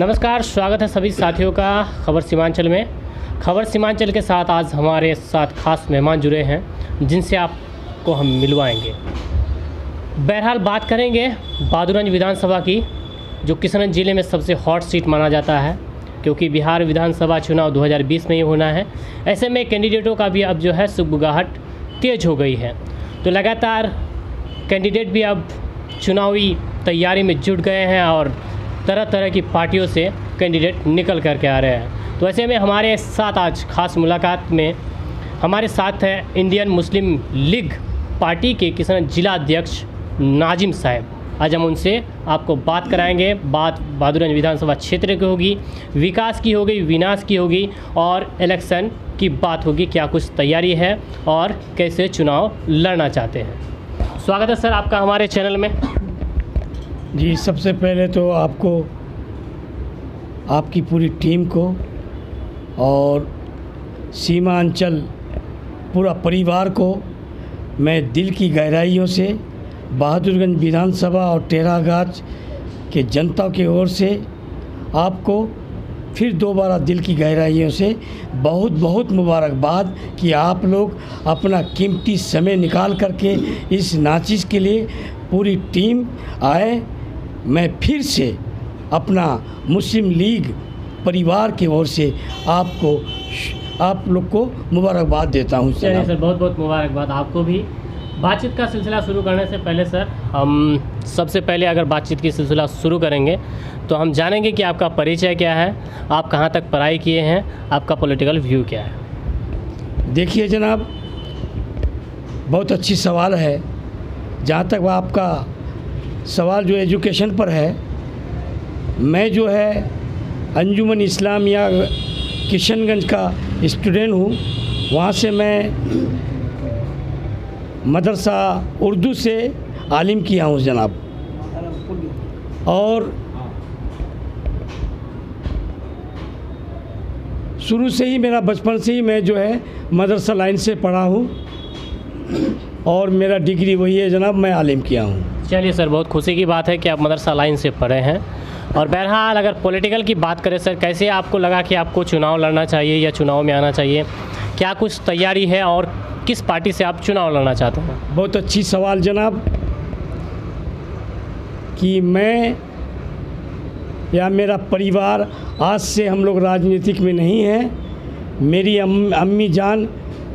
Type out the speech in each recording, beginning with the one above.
नमस्कार, स्वागत है सभी साथियों का खबर सीमांचल में। खबर सीमांचल के साथ आज हमारे साथ खास मेहमान जुड़े हैं जिनसे आपको हम मिलवाएंगे। बहरहाल बात करेंगे बहादुरगंज विधानसभा की, जो किशनगंज ज़िले में सबसे हॉट सीट माना जाता है, क्योंकि बिहार विधानसभा चुनाव 2020 में ही होना है। ऐसे में कैंडिडेटों का भी अब जो है सुगबुगाहट तेज़ हो गई है, तो लगातार कैंडिडेट भी अब चुनावी तैयारी में जुट गए हैं और तरह तरह की पार्टियों से कैंडिडेट निकल करके आ रहे हैं। तो ऐसे में हमारे साथ आज खास मुलाकात में हमारे साथ है इंडियन मुस्लिम लीग पार्टी के किशनगंज जिला अध्यक्ष नाजिम साहब। आज हम उनसे आपको बात कराएंगे। बात बहादुरगंज विधानसभा क्षेत्र की होगी, विकास की होगी, विनाश की होगी और इलेक्शन की बात होगी। क्या कुछ तैयारी है और कैसे चुनाव लड़ना चाहते हैं। स्वागत है सर आपका हमारे चैनल में। जी, सबसे पहले तो आपको, आपकी पूरी टीम को और सीमांचल पूरा परिवार को मैं दिल की गहराइयों से बहादुरगंज विधानसभा और टेरागाछ के जनता की ओर से आपको फिर दोबारा दिल की गहराइयों से बहुत बहुत मुबारकबाद कि आप लोग अपना कीमती समय निकाल करके इस नाचिश के लिए पूरी टीम आए। मैं फिर से अपना मुस्लिम लीग परिवार की ओर से आप लोग को मुबारकबाद देता हूँ। चलिए सर, बहुत बहुत मुबारकबाद आपको भी। बातचीत का सिलसिला शुरू करने से पहले सर, हम सबसे पहले अगर बातचीत की सिलसिला शुरू करेंगे तो हम जानेंगे कि आपका परिचय क्या है, आप कहाँ तक पढ़ाई किए हैं, आपका पॉलिटिकल व्यू क्या है। देखिए जनाब, बहुत अच्छी सवाल है। जहाँ तक आपका सवाल जो एजुकेशन पर है, मैं जो है अंजुमन इस्लामिया किशनगंज का स्टूडेंट हूँ। वहाँ से मैं मदरसा उर्दू से आलिम किया हूँ जनाब। और शुरू से ही मेरा बचपन से ही मैं जो है मदरसा लाइन से पढ़ा हूँ और मेरा डिग्री वही है जनाब, मैं आलिम किया हूँ। चलिए सर, बहुत खुशी की बात है कि आप मदरसा लाइन से पढ़े हैं। और बहरहाल अगर पॉलिटिकल की बात करें सर, कैसे आपको लगा कि आपको चुनाव लड़ना चाहिए या चुनाव में आना चाहिए, क्या कुछ तैयारी है और किस पार्टी से आप चुनाव लड़ना चाहते हैं। बहुत अच्छी सवाल जनाब, कि मैं या मेरा परिवार आज से हम लोग राजनीतिक में नहीं हैं। मेरी अम्मी जान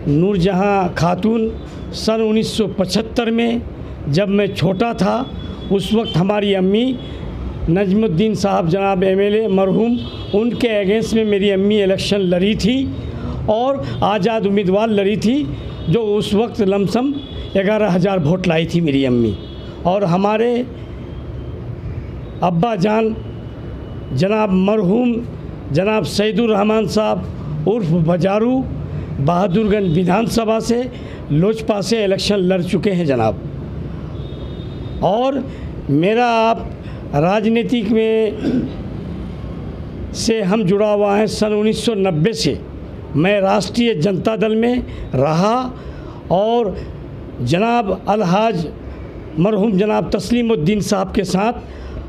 नूरजहां खातून सन 1975 में जब मैं छोटा था, उस वक्त हमारी अम्मी नजमुद्दीन साहब जनाब एमएलए मरहूम, उनके अगेंस्ट में मेरी अम्मी इलेक्शन लड़ी थी और आज़ाद उम्मीदवार लड़ी थी, जो उस वक्त लमसम 11,000 वोट लाई थी मेरी अम्मी। और हमारे अब्बा जान जनाब मरहूम जनाब सैदुर रहमान साहब उर्फ बजारू बहादुरगंज विधानसभा से लोजपा से इलेक्शन लड़ चुके हैं जनाब। और मेरा आप राजनीतिक में से हम जुड़ा हुआ है सन 1990 से। मैं राष्ट्रीय जनता दल में रहा और जनाब अलहाज मरहूम जनाब तस्लीमुद्दीन साहब के साथ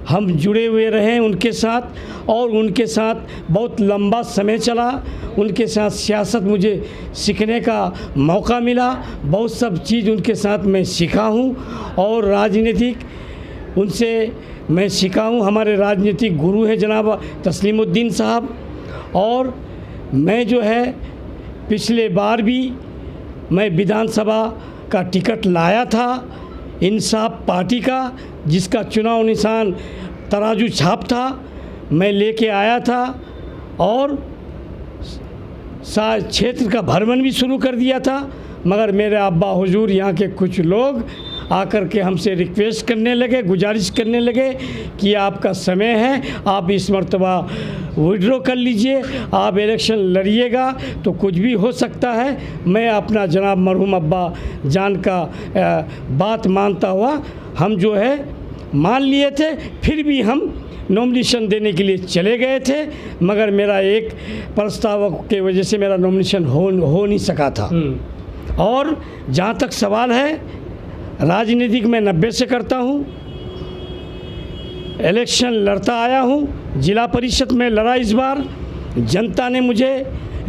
हम जुड़े हुए रहे उनके साथ, और उनके साथ बहुत लंबा समय चला। उनके साथ सियासत मुझे सीखने का मौका मिला, बहुत सब चीज़ उनके साथ मैं सीखा हूँ और राजनीतिक उनसे मैं सीखा हूँ। हमारे राजनीतिक गुरु हैं जनाब तस्लीमुद्दीन साहब। और मैं जो है पिछले बार भी मैं विधानसभा का टिकट लाया था इंसाफ पार्टी का, जिसका चुनाव निशान तराजू छाप था, मैं लेके आया था और क्षेत्र का भ्रमण भी शुरू कर दिया था। मगर मेरे अब्बा हुजूर यहाँ के कुछ लोग आकर के हमसे रिक्वेस्ट करने लगे, गुजारिश करने लगे कि आपका समय है, आप इस मर्तबा विड्रॉ कर लीजिए, आप इलेक्शन लड़िएगा तो कुछ भी हो सकता है। मैं अपना जनाब मरहूम अब्बा जान का बात मानता हुआ हम जो है मान लिए थे। फिर भी हम नॉमिनेशन देने के लिए चले गए थे, मगर मेरा एक प्रस्ताव के वजह से मेरा नॉमिनेशन हो नहीं सका था। और जहाँ तक सवाल है, राजनीतिक मैं 90 से करता हूँ, इलेक्शन लड़ता आया हूँ, जिला परिषद में लड़ा इस बार, जनता ने मुझे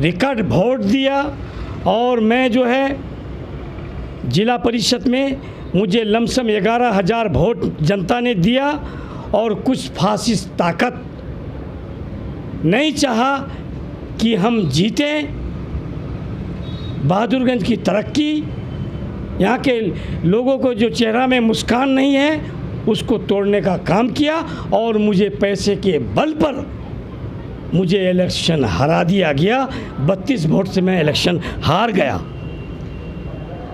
रिकॉर्ड वोट दिया और मैं जो है जिला परिषद में मुझे लमसम 11,000 वोट जनता ने दिया और कुछ फासिस्ट ताकत नहीं चाहा कि हम जीतें। बहादुरगंज की तरक्की, यहाँ के लोगों को जो चेहरा में मुस्कान नहीं है उसको तोड़ने का काम किया और मुझे पैसे के बल पर मुझे इलेक्शन हरा दिया गया। 32 वोट से मैं इलेक्शन हार गया।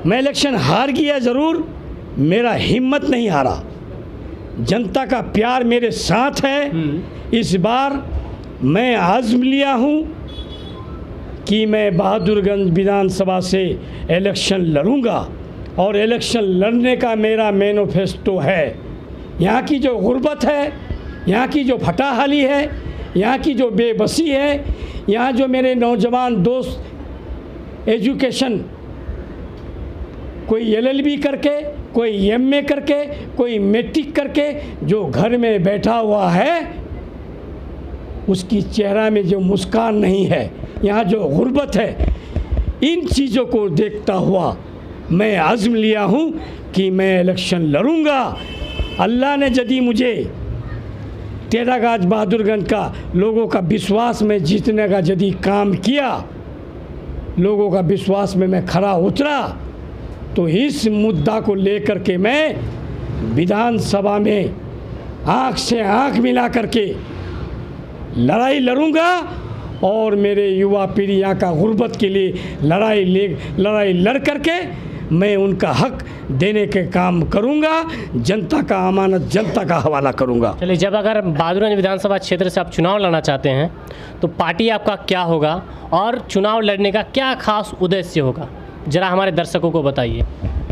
मैं इलेक्शन हार गया ज़रूर, मेरा हिम्मत नहीं हारा। जनता का प्यार मेरे साथ है। इस बार मैं आज़म लिया हूँ कि मैं बहादुरगंज विधानसभा से इलेक्शन लड़ूंगा और इलेक्शन लड़ने का मेरा मैनिफेस्टो है। यहाँ की जो गुर्बत है, यहाँ की जो फटाहाली है, यहाँ की जो बेबसी है, यहाँ जो मेरे नौजवान दोस्त एजुकेशन कोई LLB करके, कोई MA करके, कोई मैट्रिक करके जो घर में बैठा हुआ है, उसकी चेहरा में जो मुस्कान नहीं है, यहाँ जो गुर्बत है, इन चीज़ों को देखता हुआ मैं आज़म लिया हूँ कि मैं इलेक्शन लड़ूंगा। अल्लाह ने यदि मुझे टेढ़ागाछ बहादुरगंज का लोगों का विश्वास में जीतने का यदि काम किया, लोगों का विश्वास में मैं खरा उतरा, तो इस मुद्दा को लेकर के मैं विधानसभा में आँख से आँख मिला करके लड़ाई लड़ूंगा और मेरे युवा पीढ़ी यहाँ का गुर्बत के लिए लड़ाई लड़ करके मैं उनका हक देने के काम करूंगा। जनता का अमानत जनता का हवाला करूंगा। चलिए, जब अगर बहादुरगंज विधानसभा क्षेत्र से आप चुनाव लड़ना चाहते हैं तो पार्टी आपका क्या होगा और चुनाव लड़ने का क्या खास उद्देश्य होगा, ज़रा हमारे दर्शकों को बताइए।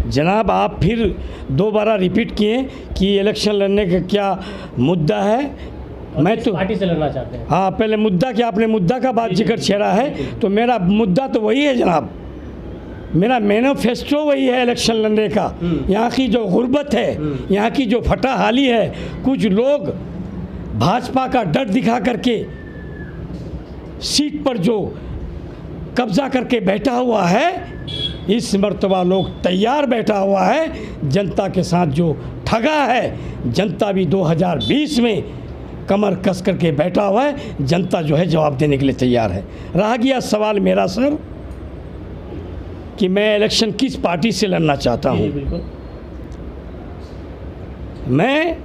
जनाब, आप फिर दोबारा रिपीट किए कि इलेक्शन लड़ने का क्या मुद्दा है। मैं तो पार्टी से लड़ना चाहते हैं। हाँ, पहले मुद्दा क्या, आपने मुद्दा का बात जिक्र छेड़ा है, तो मेरा मुद्दा तो वही है जनाब, मेरा मैनिफेस्टो वही है इलेक्शन लड़ने का। यहाँ की जो गुर्बत है, यहाँ की जो फटाहाली है, कुछ लोग भाजपा का डर दिखा करके सीट पर जो कब्जा करके बैठा हुआ है, इस मर्तबा लोग तैयार बैठा हुआ है जनता के साथ जो ठगा है। जनता भी 2020 में कमर कस करके बैठा हुआ है, जनता जो है जवाब देने के लिए तैयार है। रह गया सवाल मेरा सर कि मैं इलेक्शन किस पार्टी से लड़ना चाहता हूँ। मैं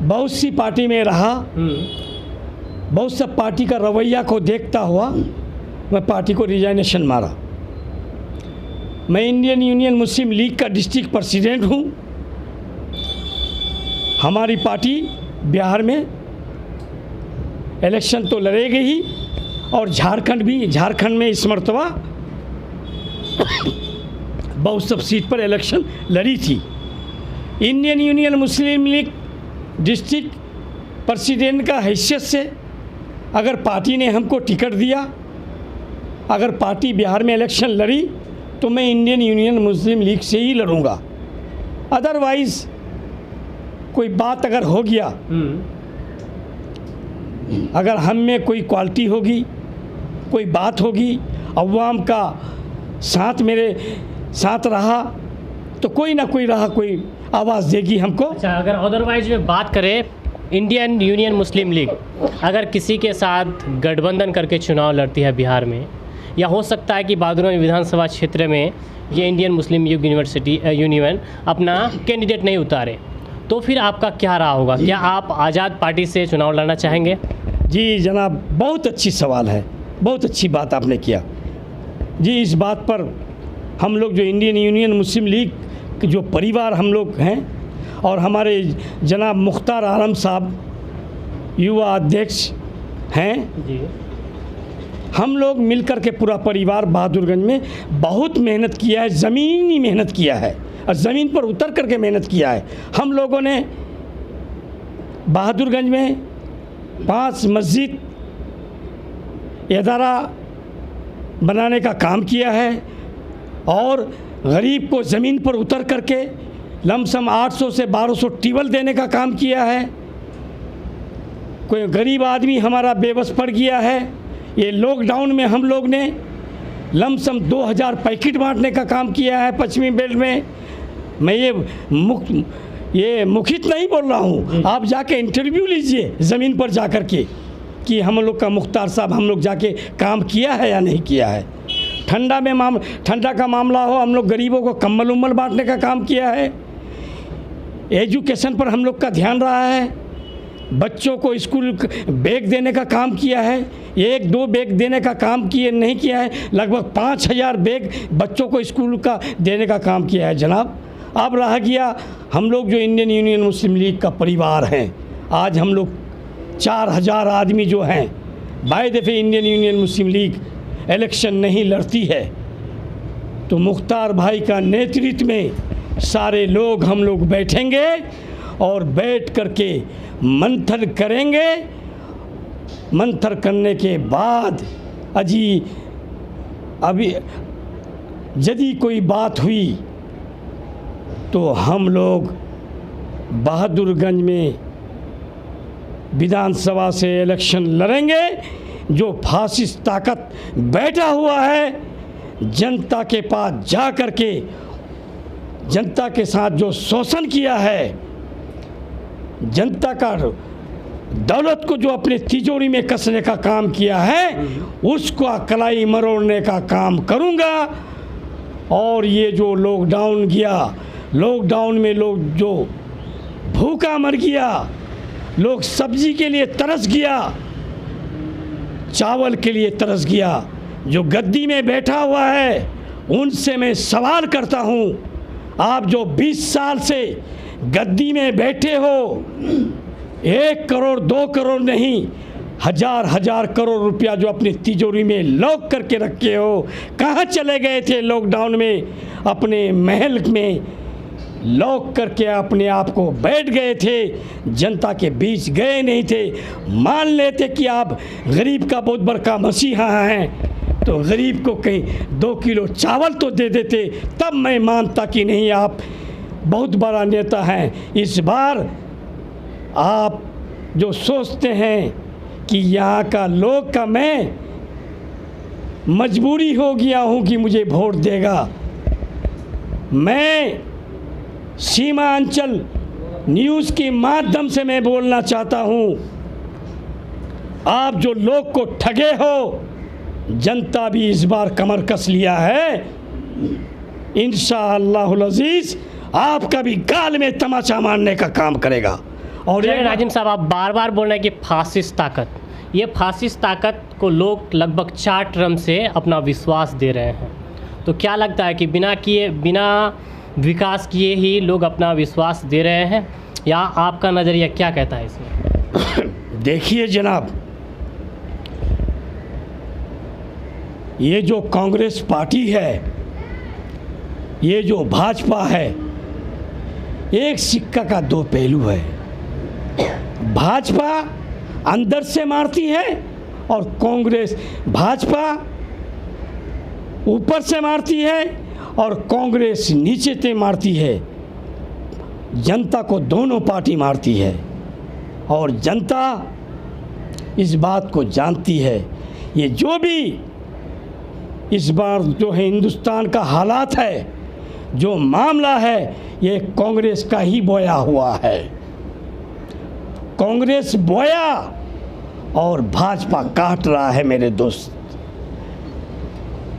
बहुत सी पार्टी में रहा, बहुत सब पार्टी का रवैया को देखता हुआ मैं पार्टी को रिजाइनेशन मारा। मैं इंडियन यूनियन मुस्लिम लीग का डिस्ट्रिक्ट प्रेसिडेंट हूँ। हमारी पार्टी बिहार में इलेक्शन तो लड़ेगी ही और झारखंड में इस मर्तबा बहुत सब सीट पर इलेक्शन लड़ी थी। इंडियन यूनियन मुस्लिम लीग डिस्ट्रिक्ट प्रेसिडेंट का हैसियत से अगर पार्टी ने हमको टिकट दिया, अगर पार्टी बिहार में इलेक्शन लड़ी तो मैं इंडियन यूनियन मुस्लिम लीग से ही लड़ूंगा। अदरवाइज़ कोई बात अगर हो गया, अगर हम में कोई क्वालिटी होगी, कोई बात होगी, अवाम का साथ मेरे साथ रहा तो कोई ना कोई रहा, कोई आवाज़ देगी हमको। अच्छा, अगर अदरवाइज में बात करें, इंडियन यूनियन मुस्लिम लीग अगर किसी के साथ गठबंधन करके चुनाव लड़ती है बिहार में, या हो सकता है कि बहादुरगंज विधानसभा क्षेत्र में ये इंडियन मुस्लिम लीग यूनियन अपना कैंडिडेट नहीं उतारे, तो फिर आपका क्या रहा होगा? क्या आप आज़ाद पार्टी से चुनाव लड़ना चाहेंगे? जी जनाब, बहुत अच्छी सवाल है, बहुत अच्छी बात आपने किया जी। इस बात पर हम लोग जो इंडियन यूनियन मुस्लिम लीग जो परिवार हम लोग हैं और हमारे जनाब मुख्तार आलम साहब युवा अध्यक्ष हैं जी, हम लोग मिलकर के पूरा परिवार बहादुरगंज में बहुत मेहनत किया है, ज़मीनी मेहनत किया है और ज़मीन पर उतर करके मेहनत किया है। हम लोगों ने बहादुरगंज में 5 मस्जिद इदारा बनाने का काम किया है और गरीब को ज़मीन पर उतर करके लमसम 800 से 1200 टिवल देने का काम किया है। कोई गरीब आदमी हमारा बेबस पड़ गया है। ये लॉकडाउन में हम लोग ने लमसम 2000 पैकेट बांटने का काम किया है पश्चिमी बेल्ट में। मैं ये मुखित नहीं बोल रहा हूँ, आप जाके इंटरव्यू लीजिए ज़मीन पर जा कर के कि हम लोग का मुख्तार साहब हम लोग जाके काम किया है या नहीं किया है। ठंडा का मामला हो, हम लोग गरीबों को कंबल उम्बल बांटने का काम किया है। एजुकेशन पर हम लोग का ध्यान रहा है, बच्चों को स्कूल बैग देने का काम किया है। 1-2 बैग देने का काम नहीं किया है, लगभग 5000 बैग बच्चों को स्कूल का देने का काम किया है जनाब। अब रह गया हम लोग जो इंडियन यूनियन मुस्लिम लीग का परिवार हैं, आज हम लोग 4000 आदमी जो हैं, बाय दफ़े इंडियन यूनियन मुस्लिम लीग इलेक्शन नहीं लड़ती है, तो मुख्तार भाई का नेतृत्व में सारे लोग हम लोग बैठेंगे और बैठ करके मंथन करेंगे। मंथन करने के बाद अभी यदि कोई बात हुई तो हम लोग बहादुरगंज में विधानसभा से इलेक्शन लड़ेंगे। जो फासिस्ट ताकत बैठा हुआ है, जनता के पास जा कर के जनता के साथ जो शोषण किया है, जनता का दौलत को जो अपने तिजोरी में कसने का काम किया है, उसको कलाई मरोड़ने का काम करूंगा। और ये जो लॉकडाउन गया, लॉकडाउन में लोग जो भूखा मर गया, लोग सब्जी के लिए तरस गया, चावल के लिए तरस गया, जो गद्दी में बैठा हुआ है उनसे मैं सवाल करता हूं, आप जो 20 साल से गद्दी में बैठे हो, 1 करोड़ 2 करोड़ नहीं, हजार करोड़ रुपया जो अपनी तिजोरी में लॉक करके रखे हो, कहाँ चले गए थे लॉकडाउन में? अपने महल में लॉक करके अपने आप को बैठ गए थे, जनता के बीच गए नहीं थे। मान लेते कि आप गरीब का बहुत बड़ा मसीहा हैं, तो गरीब को कहीं 2 किलो चावल तो दे देते, तब मैं मानता कि नहीं आप बहुत बड़ा नेता हैं। इस बार आप जो सोचते हैं कि यहाँ का लोग का मैं मजबूरी हो गया हूँ कि मुझे वोट देगा, मैं सीमांचल न्यूज़ के माध्यम से मैं बोलना चाहता हूँ, आप जो लोग को ठगे हो, जनता भी इस बार कमर कस लिया है। इंशाअल्लाहुल अज़ीज़ आपका भी गाल में तमाचा मारने का काम करेगा। और नाजिम साहब, आप बार बार बोल रहे हैं कि फासिस्ट ताकत, ये फासिस्ट ताकत को लोग लगभग 4 टर्म से अपना विश्वास दे रहे हैं, तो क्या लगता है कि बिना विकास किए ही लोग अपना विश्वास दे रहे हैं, या आपका नज़रिया क्या कहता है इसमें? देखिए जनाब, ये जो कांग्रेस पार्टी है, ये जो भाजपा है, एक सिक्का का 2 पहलू है। भाजपा अंदर से मारती है और भाजपा ऊपर से मारती है और कांग्रेस नीचे से मारती है। जनता को दोनों पार्टी मारती है और जनता इस बात को जानती है। ये जो भी इस बार जो है हिंदुस्तान का हालात है, जो मामला है, ये कांग्रेस का ही बोया हुआ है। कांग्रेस बोया और भाजपा काट रहा है। मेरे दोस्त,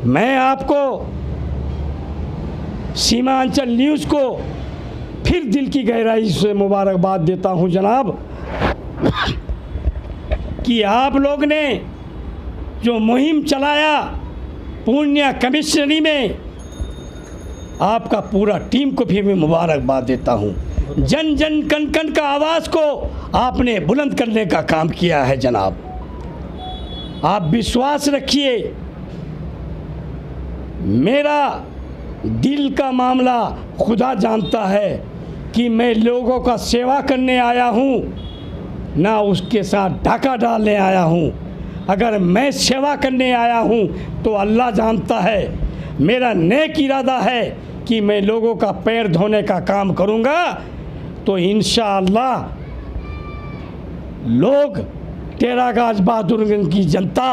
मैं आपको सीमांचल न्यूज़ को फिर दिल की गहराई से मुबारकबाद देता हूं जनाब, कि आप लोग ने जो मुहिम चलाया पूर्णिया कमिश्नरी में, आपका पूरा टीम को भी मैं मुबारकबाद देता हूं। जन जन कन कन का आवाज़ को आपने बुलंद करने का काम किया है जनाब। आप विश्वास रखिए, मेरा दिल का मामला खुदा जानता है कि मैं लोगों का सेवा करने आया हूँ, ना उसके साथ डाका डालने आया हूँ। अगर मैं सेवा करने आया हूँ तो अल्लाह जानता है, मेरा नेक इरादा है कि मैं लोगों का पैर धोने का काम करूँगा, तो इंशाअल्लाह लोग टेरागाज बहादुरगंज की जनता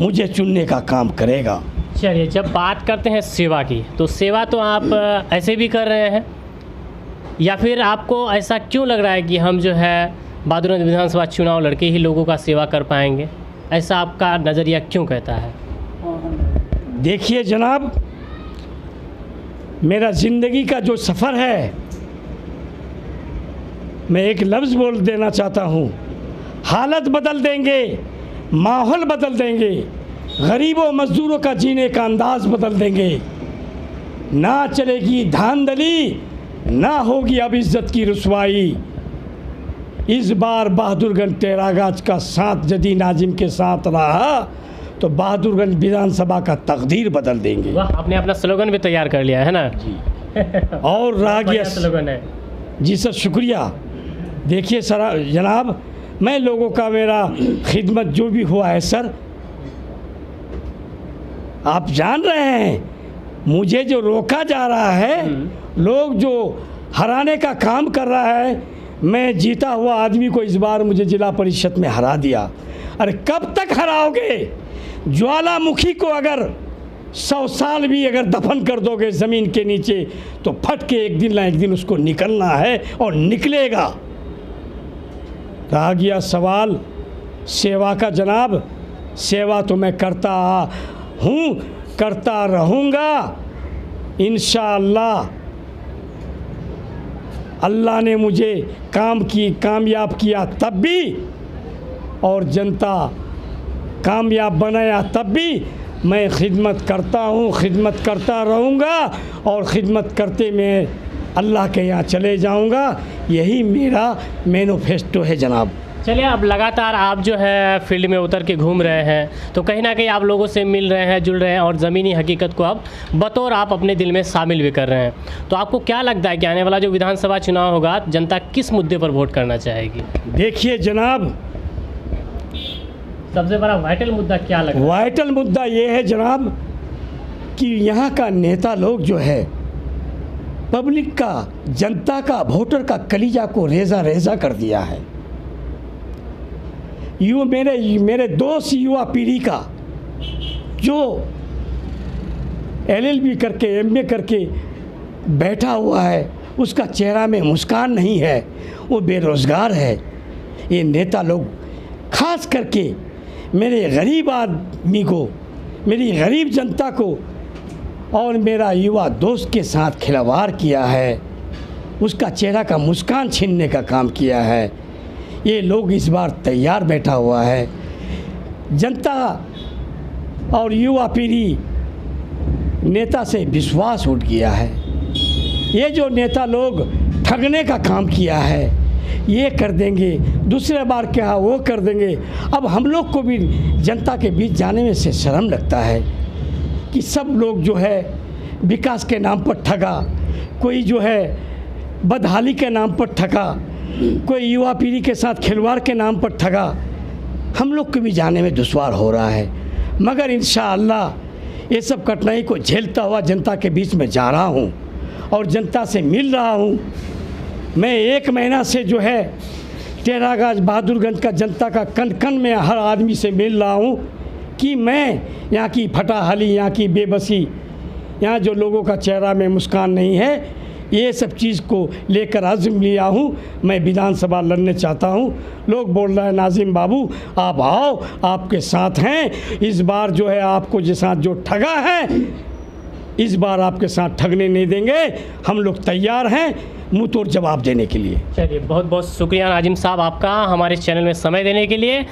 मुझे चुनने का काम करेगा। चलिए, जब बात करते हैं सेवा की, तो सेवा तो आप ऐसे भी कर रहे हैं, या फिर आपको ऐसा क्यों लग रहा है कि हम जो है बहादुरगंज विधानसभा चुनाव लड़के ही लोगों का सेवा कर पाएंगे? ऐसा आपका नज़रिया क्यों कहता है? देखिए जनाब, मेरा ज़िंदगी का जो सफ़र है, मैं एक लफ्ज़ बोल देना चाहता हूँ, हालत बदल देंगे, माहौल बदल देंगे, गरीबों मज़दूरों का जीने का अंदाज़ बदल देंगे। ना चलेगी धांधली, ना होगी अब इज़्ज़त की रुसवाई। इस बार बहादुरगंज टेरागाज का साथ यदि नाजिम के साथ रहा तो बहादुरगंज विधानसभा का तकदीर बदल देंगे। वाह, आपने अपना स्लोगन भी तैयार कर लिया है ना जी। और रह गया स्लोगन है जी सर, शुक्रिया। देखिए सर जनाब, मैं लोगों का मेरा खिदमत जो भी हुआ है सर, आप जान रहे हैं, मुझे जो रोका जा रहा है, लोग जो हराने का काम कर रहा है, मैं जीता हुआ आदमी को इस बार मुझे जिला परिषद में हरा दिया। अरे कब तक हराओगे? ज्वालामुखी को अगर 100 साल भी अगर दफन कर दोगे ज़मीन के नीचे तो फट के एक दिन ना एक दिन उसको निकलना है और निकलेगा। रह गया सवाल सेवा का जनाब, सेवा तो मैं करता हूँ, करता रहूँगा इंशाअल्लाह। अल्लाह ने मुझे कामयाब किया तब भी, और जनता कामयाब बनाया तब भी मैं खिदमत करता हूँ, खिदमत करता रहूँगा और ख़िदमत करते मैं अल्लाह के यहाँ चले जाऊँगा। यही मेरा मैनिफेस्टो है जनाब। चलिए, अब लगातार आप जो है फील्ड में उतर के घूम रहे हैं, तो कहीं ना कहीं आप लोगों से मिल रहे हैं, जुड़ रहे हैं और ज़मीनी हकीकत को अब बतौर आप अपने दिल में शामिल भी कर रहे हैं। तो आपको क्या लगता है कि आने वाला जो विधानसभा चुनाव होगा, जनता किस मुद्दे पर वोट करना चाहेगी? देखिए जनाब, सबसे बड़ा वाइटल मुद्दा क्या लग रहा है? वाइटल मुद्दा ये है जनाब कि यहाँ का नेता लोग जो है पब्लिक का, जनता का, वोटर का कलीजा को रेजा रेजा कर दिया है। मेरे दोस्त युवा पीढ़ी का जो LLB करके MA करके बैठा हुआ है, उसका चेहरा में मुस्कान नहीं है, वो बेरोज़गार है। ये नेता लोग खास करके मेरे गरीब आदमी को, मेरी गरीब जनता को और मेरा युवा दोस्त के साथ खिलवाड़ किया है, उसका चेहरा का मुस्कान छीनने का काम किया है। ये लोग इस बार तैयार बैठा हुआ है। जनता और युवा पीढ़ी नेता से विश्वास उठ गया है। ये जो नेता लोग ठगने का काम किया है, ये कर देंगे, दूसरे बार क्या वो कर देंगे। अब हम लोग को भी जनता के बीच जाने में से शर्म लगता है कि सब लोग जो है विकास के नाम पर ठगा, कोई जो है बदहाली के नाम पर ठगा, कोई युवा पीढ़ी के साथ खिलवाड़ के नाम पर ठगा। हम लोग को भी जाने में दुश्वार हो रहा है, मगर इंशाअल्लाह ये सब कठिनाई को झेलता हुआ जनता के बीच में जा रहा हूँ और जनता से मिल रहा हूँ। मैं 1 महीना से जो है टेरागाज बहादुरगंज का जनता का कण कण में हर आदमी से मिल रहा हूँ कि मैं यहाँ की फटाहाली, यहाँ की बेबसी, यहाँ जो लोगों का चेहरा में मुस्कान नहीं है, ये सब चीज़ को लेकर अज़्म लिया हूँ। मैं विधानसभा लड़ने चाहता हूँ। लोग बोल रहे हैं नाजिम बाबू आप आओ, आपके साथ हैं। इस बार जो है आपको जो साथ जो ठगा है, इस बार आपके साथ ठगने नहीं देंगे। हम लोग तैयार हैं मुँह तोड़ जवाब देने के लिए। चलिए, बहुत बहुत शुक्रिया नाजिम साहब आपका हमारे चैनल में समय देने के लिए।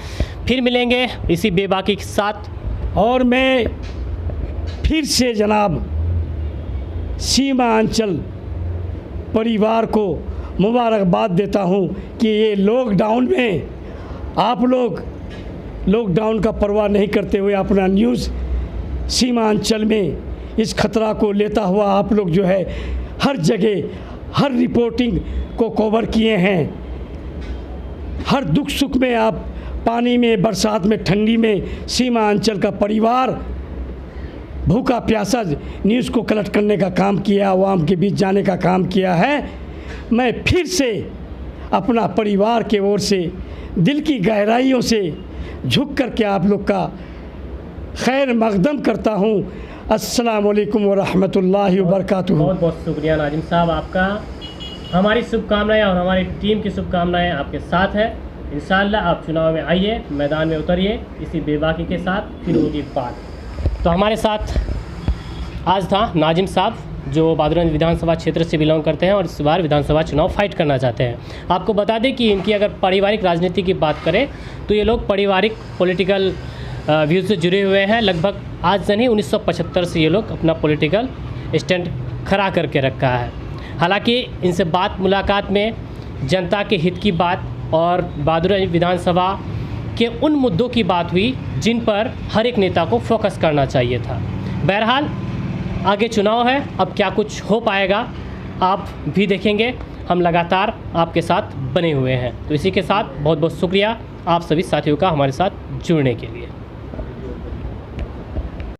फिर मिलेंगे इसी बेबाकी के साथ। और मैं फिर से जनाब सीमांचल परिवार को मुबारकबाद देता हूँ कि ये लॉकडाउन में आप लोग लॉकडाउन का परवाह नहीं करते हुए अपना न्यूज़ सीमांचल में इस खतरा को लेता हुआ आप लोग जो है हर जगह हर रिपोर्टिंग को कवर किए हैं। हर दुख सुख में आप पानी में, बरसात में, ठंडी में सीमांचल का परिवार भूखा प्यासा न्यूज़ को कलेक्ट करने का काम किया, आवाम के बीच जाने का काम किया है। मैं फिर से अपना परिवार के ओर से दिल की गहराइयों से झुक कर के आप लोग का खैर मकदम करता हूँ। अस्सलाम वालेकुम व रहमतुल्लाहि व बरकातुहू। बहुत बहुत शुक्रिया नाजिम साहब आपका। हमारी शुभकामनाएं और हमारी टीम की शुभकामनाएं आपके साथ है। इंशाअल्लाह आप चुनाव में आइए, मैदान में उतरिए, इसी बेबाकी के साथ फिर होगी बात। तो हमारे साथ आज था नाजिम साहब जो बहादुरगंज विधानसभा क्षेत्र से बिलोंग करते हैं और इस बार विधानसभा चुनाव फाइट करना चाहते हैं। आपको बता दें कि इनकी अगर पारिवारिक राजनीति की बात करें तो ये लोग पारिवारिक पॉलिटिकल व्यूज़ से जुड़े हुए हैं। लगभग आज से नहीं 1975 से ये लोग अपना पॉलिटिकल स्टैंड खड़ा करके रखा है। हालांकि इनसे मुलाकात में जनता के हित की बात और बहादुरगंज विधानसभा के उन मुद्दों की बात हुई जिन पर हर एक नेता को फोकस करना चाहिए था। बहरहाल आगे चुनाव है, अब क्या कुछ हो पाएगा आप भी देखेंगे। हम लगातार आपके साथ बने हुए हैं। तो इसी के साथ बहुत बहुत शुक्रिया आप सभी साथियों का हमारे साथ जुड़ने के लिए।